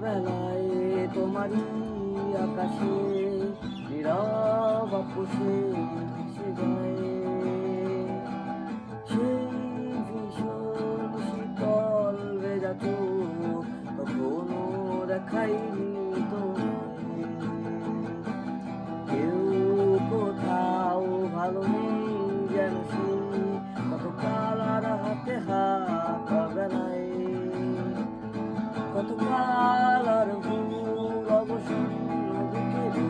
বেলায় তোমারই আকাশে নীরব আপোষে ভেসে যায় সেই ভীষণ শীতল ভেজা চোখ কখনো দেখাইনি তোমায়। কেউ কোথাও ভালো নেই যেন সে কতকাল আর হাতে হাত বেলায় কতকাল আর ভুল অবসন্ন বিকেলে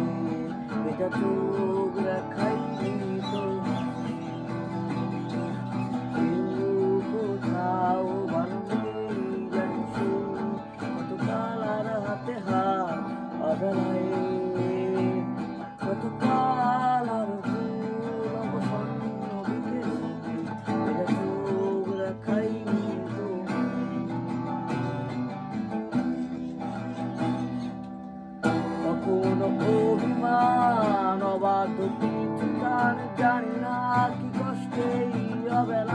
ভেজা চোখ দেখাইনি তোমায়। কেউ কোথাও ভালো নেই যেন সে কতকাল আর হাতে হাত বেলায় কতকাল আর ভুল অবসন্ন বিকেলে ভেজা চোখ দেখাইনি তোমায়। কখনো অভিমান অবাধ্য কিছু জানি না কি কষ্টে অবেলা